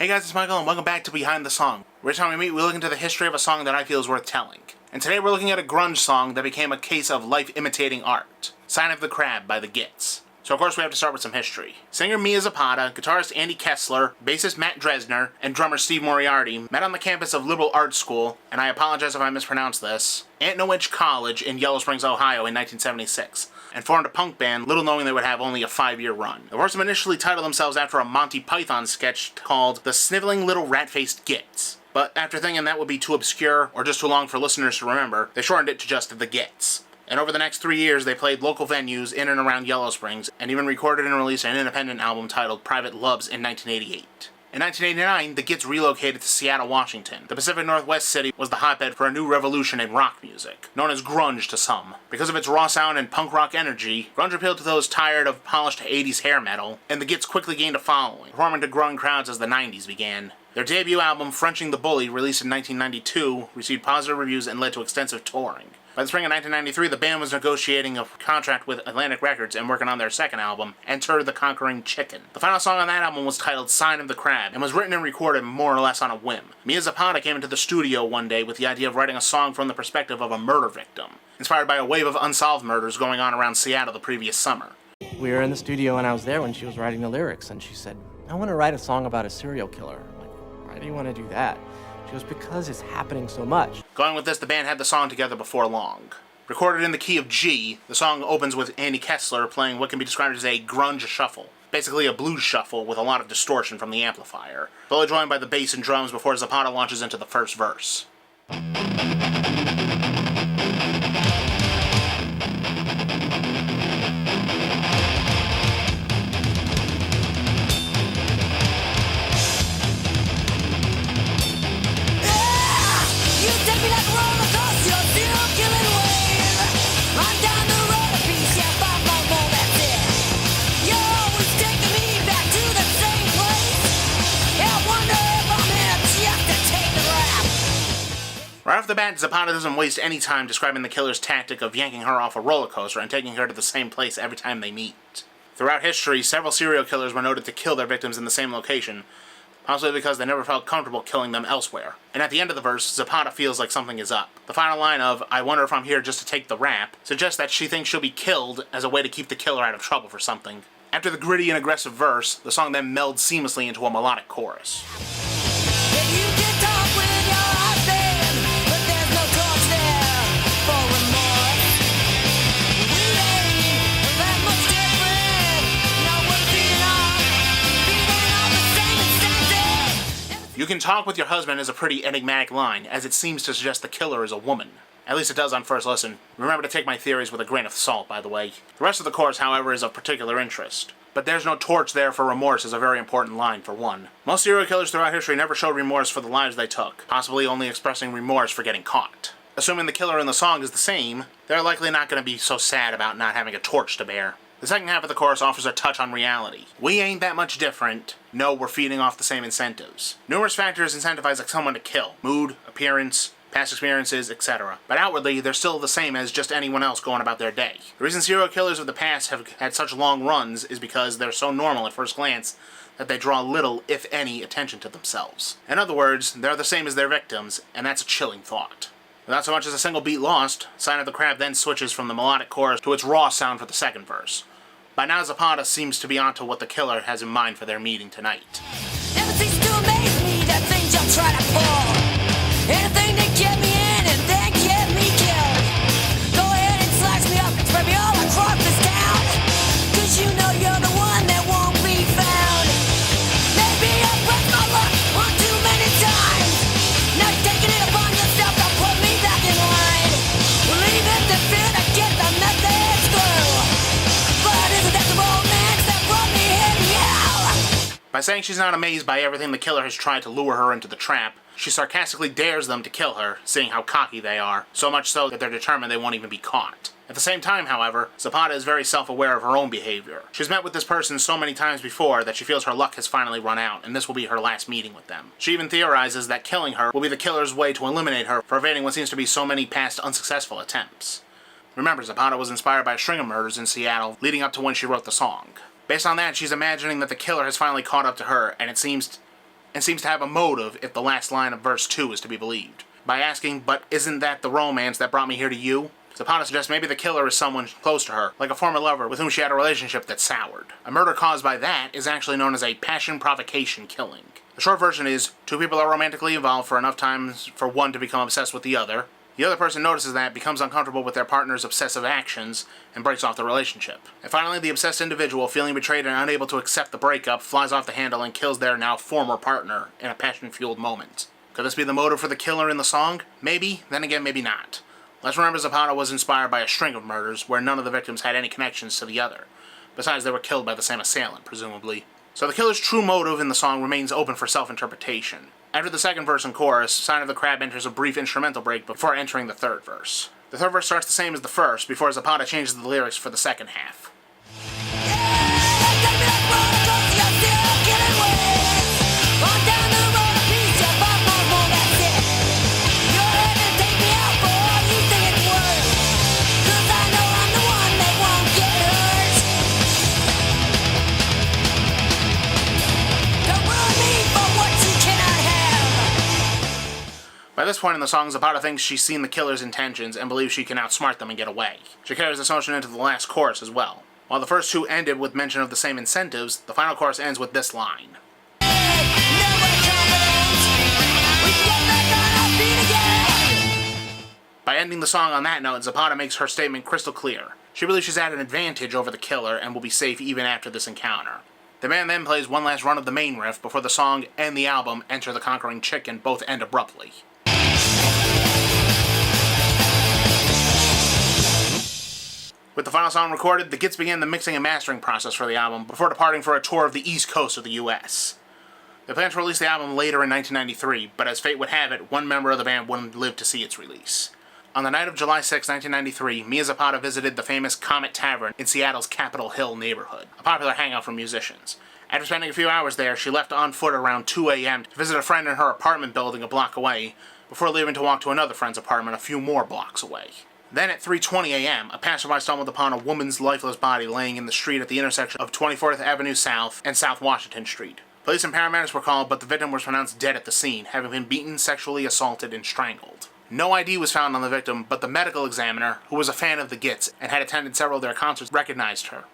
Hey guys, it's Michael and welcome back to Behind the Song. Every time we meet, we look into the history of a song that I feel is worth telling. And today we're looking at a grunge song that became a case of life imitating art. Sign of the Crab by the Gits. So of course we have to start with some history. Singer Mia Zapata, guitarist Andy Kessler, bassist Matt Dresner, and drummer Steve Moriarty met on the campus of Liberal Arts School, and I apologize if I mispronounce this, Antnoich College in Yellow Springs, Ohio in 1976, and formed a punk band, little knowing they would have only a 5-year run. The foursome initially titled themselves after a Monty Python sketch called The Sniveling Little Rat-Faced Gits. But after thinking that would be too obscure or just too long for listeners to remember, they shortened it to just The Gits. And over the next 3 years, they played local venues in and around Yellow Springs, and even recorded and released an independent album titled Private Loves in 1988. In 1989, the Gits relocated to Seattle, Washington. The Pacific Northwest city was the hotbed for a new revolution in rock music, known as grunge to some. Because of its raw sound and punk rock energy, grunge appealed to those tired of polished 80s hair metal, and the Gits quickly gained a following, performing to growing crowds as the 90s began. Their debut album, Frenching the Bully, released in 1992, received positive reviews and led to extensive touring. By the spring of 1993, the band was negotiating a contract with Atlantic Records and working on their second album, Enter the Conquering Chicken. The final song on that album was titled Sign of the Crab, and was written and recorded more or less on a whim. Mia Zapata came into the studio one day with the idea of writing a song from the perspective of a murder victim, inspired by a wave of unsolved murders going on around Seattle the previous summer. We were in the studio and I was there when she was writing the lyrics, and she said, "I want to write a song about a serial killer." I'm like, "Why do you want to do that?" She goes, "Because it's happening so much." Going with this, the band had the song together before long. Recorded in the key of G, the song opens with Andy Kessler playing what can be described as a grunge shuffle. Basically a blues shuffle with a lot of distortion from the amplifier, slowly joined by the bass and drums before Zapata launches into the first verse. Right off the bat, Zapata doesn't waste any time describing the killer's tactic of yanking her off a roller coaster and taking her to the same place every time they meet. Throughout history, several serial killers were noted to kill their victims in the same location, possibly because they never felt comfortable killing them elsewhere. And at the end of the verse, Zapata feels like something is up. The final line of, "I wonder if I'm here just to take the rap," suggests that she thinks she'll be killed as a way to keep the killer out of trouble for something. After the gritty and aggressive verse, the song then melds seamlessly into a melodic chorus. "You can talk with your husband" is a pretty enigmatic line, as it seems to suggest the killer is a woman. At least it does on first listen. Remember to take my theories with a grain of salt, by the way. The rest of the chorus, however, is of particular interest. "But there's no torch there for remorse" is a very important line, for one. Most serial killers throughout history never showed remorse for the lives they took, possibly only expressing remorse for getting caught. Assuming the killer in the song is the same, they're likely not going to be so sad about not having a torch to bear. The second half of the chorus offers a touch on reality. We ain't that much different. No, we're feeding off the same incentives. Numerous factors incentivize someone to kill. Mood, appearance, past experiences, etc. But outwardly, they're still the same as just anyone else going about their day. The reason serial killers of the past have had such long runs is because they're so normal at first glance that they draw little, if any, attention to themselves. In other words, they're the same as their victims, and that's a chilling thought. Without so much as a single beat lost, Sign of the Crab then switches from the melodic chorus to its raw sound for the second verse. By now, Zapata seems to be onto what the killer has in mind for their meeting tonight. Never cease to amaze me, the things you'll try to pull. Anything to get me in and then get me killed. Go ahead and slice me up, spread me all across this town. 'Cause you know you're the one that won't be found. Maybe I've broke my luck one too many times. Now taking it upon yourself to put me back in line. We'll leave it to fear to get the message through. But isn't that the romance that brought me here to you? By saying she's not amazed by everything the killer has tried to lure her into the trap, she sarcastically dares them to kill her, seeing how cocky they are, so much so that they're determined they won't even be caught. At the same time, however, Zapata is very self-aware of her own behavior. She's met with this person so many times before that she feels her luck has finally run out, and this will be her last meeting with them. She even theorizes that killing her will be the killer's way to eliminate her for evading what seems to be so many past unsuccessful attempts. Remember, Zapata was inspired by a string of murders in Seattle leading up to when she wrote the song. Based on that, she's imagining that the killer has finally caught up to her, and it seems and seems to have a motive if the last line of verse 2 is to be believed. By asking, "But isn't that the romance that brought me here to you?" Zapata suggests maybe the killer is someone close to her, like a former lover with whom she had a relationship that soured. A murder caused by that is actually known as a passion provocation killing. The short version is, two people are romantically involved for enough times for one to become obsessed with the other. The other person notices that, becomes uncomfortable with their partner's obsessive actions, and breaks off the relationship. And finally, the obsessed individual, feeling betrayed and unable to accept the breakup, flies off the handle and kills their now former partner in a passion-fueled moment. Could this be the motive for the killer in the song? Maybe, then again maybe not. Let's remember Zapata was inspired by a string of murders where none of the victims had any connections to the other. Besides, they were killed by the same assailant, presumably. So the killer's true motive in the song remains open for self-interpretation. After the second verse and chorus, Sign of the Crab enters a brief instrumental break before entering the third verse. The third verse starts the same as the first, before Zapata changes the lyrics for the second half. By this point in the song, Zapata thinks she's seen the killer's intentions and believes she can outsmart them and get away. She carries this notion into the last chorus as well. While the first two ended with mention of the same incentives, the final chorus ends with this line. By ending the song on that note, Zapata makes her statement crystal clear. She believes she's at an advantage over the killer and will be safe even after this encounter. The band then plays one last run of the main riff before the song and the album, Enter the Conquering Chicken, both end abruptly. With the final song recorded, the Gits began the mixing and mastering process for the album before departing for a tour of the East Coast of the US. They planned to release the album later in 1993, but as fate would have it, one member of the band wouldn't live to see its release. On the night of July 6, 1993, Mia Zapata visited the famous Comet Tavern in Seattle's Capitol Hill neighborhood, a popular hangout for musicians. After spending a few hours there, she left on foot around 2 a.m. to visit a friend in her apartment building a block away, before leaving to walk to another friend's apartment a few more blocks away. Then at 3:20 a.m., a passerby stumbled upon a woman's lifeless body laying in the street at the intersection of 24th Avenue South and South Washington Street. Police and paramedics were called, but the victim was pronounced dead at the scene, having been beaten, sexually assaulted, and strangled. No ID was found on the victim, but the medical examiner, who was a fan of the Gits and had attended several of their concerts, recognized her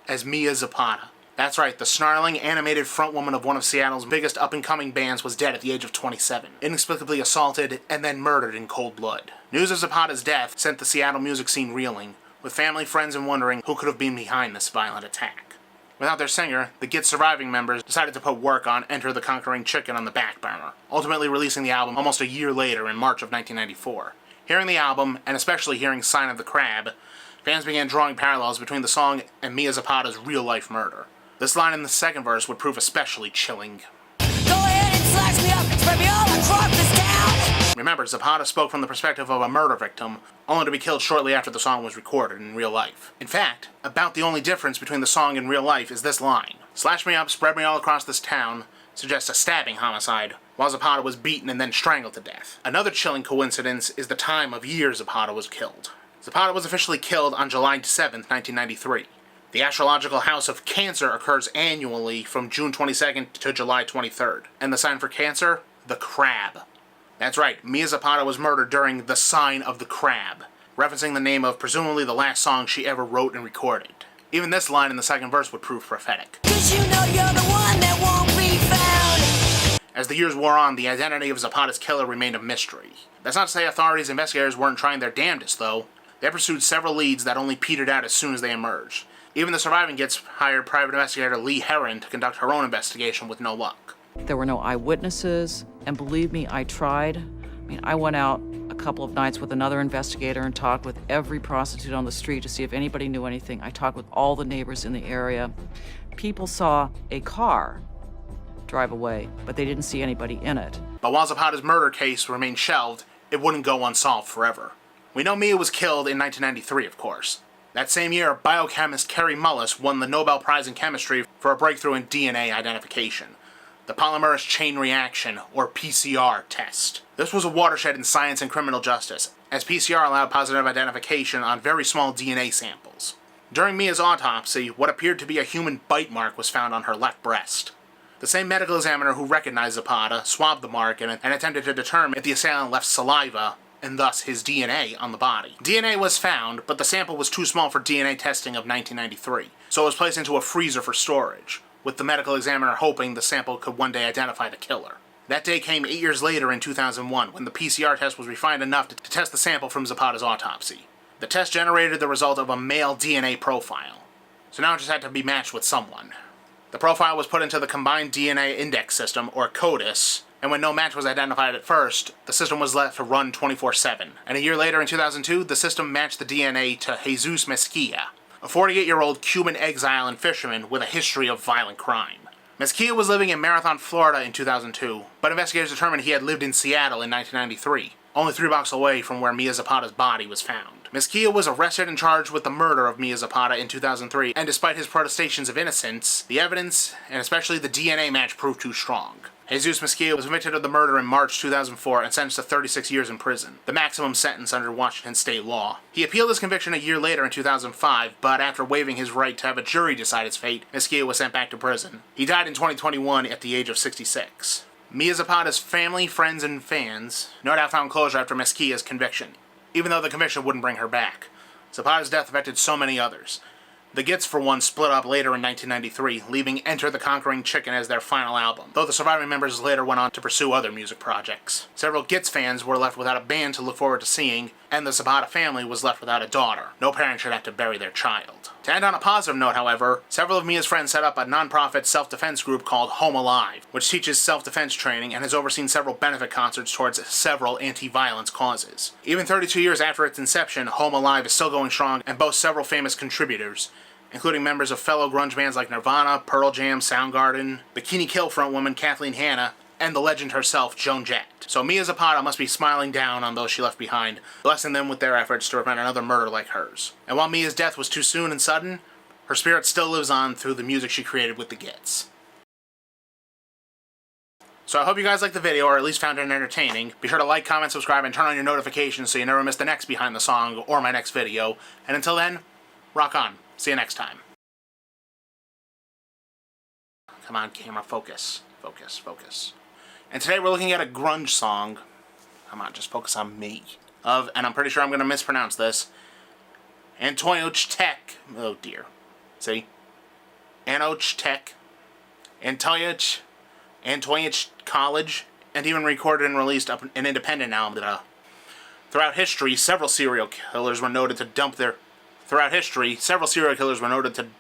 as Mia Zapata. That's right, the snarling, animated frontwoman of one of Seattle's biggest up-and-coming bands was dead at the age of 27, inexplicably assaulted and then murdered in cold blood. News of Zapata's death sent the Seattle music scene reeling, with family, friends, and wondering who could have been behind this violent attack. Without their singer, the Gits' surviving members decided to put work on Enter the Conquering Chicken on the back burner, ultimately releasing the album almost a year later in March of 1994. Hearing the album, and especially hearing Sign of the Crab, fans began drawing parallels between the song and Mia Zapata's real-life murder. This line in the second verse would prove especially chilling. Go ahead and slice me up, spread me all across this town. Remember, Zapata spoke from the perspective of a murder victim, only to be killed shortly after the song was recorded in real life. In fact, about the only difference between the song and real life is this line. Slash me up, spread me all across this town suggests a stabbing homicide, while Zapata was beaten and then strangled to death. Another chilling coincidence is the time of year Zapata was killed. Zapata was officially killed on July 7, 1993. The astrological house of Cancer occurs annually from June 22nd to July 23rd. And the sign for Cancer? The Crab. That's right, Mia Zapata was murdered during the Sign of the Crab, referencing the name of presumably the last song she ever wrote and recorded. Even this line in the second verse would prove prophetic. 'Cause you know you're the one that won't be found. As the years wore on, the identity of Zapata's killer remained a mystery. That's not to say authorities and investigators weren't trying their damnedest, though. They pursued several leads that only petered out as soon as they emerged. Even the surviving Gits hired private investigator Lee Herron to conduct her own investigation with no luck. There were no eyewitnesses, and believe me, I tried. I went out a couple of nights with another investigator and talked with every prostitute on the street to see if anybody knew anything. I talked with all the neighbors in the area. People saw a car drive away, but they didn't see anybody in it. But while Zapata's murder case remained shelved, it wouldn't go unsolved forever. We know Mia was killed in 1993, of course. That same year, biochemist Kary Mullis won the Nobel Prize in Chemistry for a breakthrough in DNA identification, the polymerase chain reaction, or PCR, test. This was a watershed in science and criminal justice, as PCR allowed positive identification on very small DNA samples. During Mia's autopsy, what appeared to be a human bite mark was found on her left breast. The same medical examiner who recognized Zapata swabbed the mark and attempted to determine if the assailant left saliva and thus his DNA on the body. DNA was found, but the sample was too small for DNA testing of 1993, so it was placed into a freezer for storage, with the medical examiner hoping the sample could one day identify the killer. That day came 8 years later in 2001, when the PCR test was refined enough to test the sample from Zapata's autopsy. The test generated the result of a male DNA profile, so now it just had to be matched with someone. The profile was put into the Combined DNA Index System, or CODIS, and when no match was identified at first, the system was left to run 24/7. And a year later, in 2002, the system matched the DNA to Jesus Mezquia, a 48-year-old Cuban exile and fisherman with a history of violent crime. Mezquia was living in Marathon, Florida in 2002, but investigators determined he had lived in Seattle in 1993, only 3 blocks away from where Mia Zapata's body was found. Mezquia was arrested and charged with the murder of Mia Zapata in 2003, and despite his protestations of innocence, the evidence, and especially the DNA match, proved too strong. Jesus Mezquia was convicted of the murder in March 2004 and sentenced to 36 years in prison, the maximum sentence under Washington state law. He appealed his conviction a year later in 2005, but after waiving his right to have a jury decide his fate, Mezquia was sent back to prison. He died in 2021 at the age of 66. Mia Zapata's family, friends, and fans no doubt found closure after Mezquia's conviction, even though the conviction wouldn't bring her back. Zapata's death affected so many others. The Gits, for one, split up later in 1993, leaving Enter the Conquering Chicken as their final album, though the surviving members later went on to pursue other music projects. Several Gits fans were left without a band to look forward to seeing, and the Zapata family was left without a daughter. No parent should have to bury their child. To end on a positive note, however, several of Mia's friends set up a non-profit self-defense group called Home Alive, which teaches self-defense training and has overseen several benefit concerts towards several anti-violence causes. Even 32 years after its inception, Home Alive is still going strong and boasts several famous contributors, including members of fellow grunge bands like Nirvana, Pearl Jam, Soundgarden, Bikini Kill frontwoman Kathleen Hanna, and the legend herself, Joan Jett. So Mia Zapata must be smiling down on those she left behind, blessing them with their efforts to prevent another murder like hers. And while Mia's death was too soon and sudden, her spirit still lives on through the music she created with the Gits. So I hope you guys liked the video, or at least found it entertaining. Be sure to like, comment, subscribe, and turn on your notifications so you never miss the next Behind the Song or my next video. And until then, rock on. See you next time. Come on, camera, focus. Focus, focus. And today we're looking at a grunge song. Come on, just focus on me. And I'm pretty sure I'm going to mispronounce this, Antoinich Tech. Oh dear. See? Anoch Tech. Antoinich College. And even recorded and released an independent album. Throughout history, several serial killers were noted to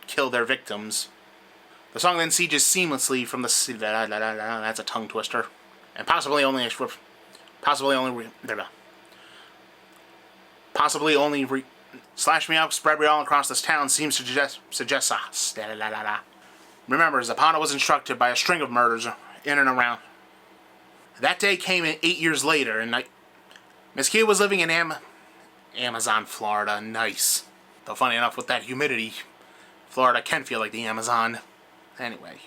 kill their victims. The song then sieges seamlessly from the that's a tongue twister, and possibly only slash me up, spread me all across this town seems to suggest us. Remember, Zapata was instructed by a string of murders in and around. That day came 8 years later, and Mezquia was living in Amazon, Florida. Nice. Though funny enough, with that humidity, Florida can feel like the Amazon. Anyway.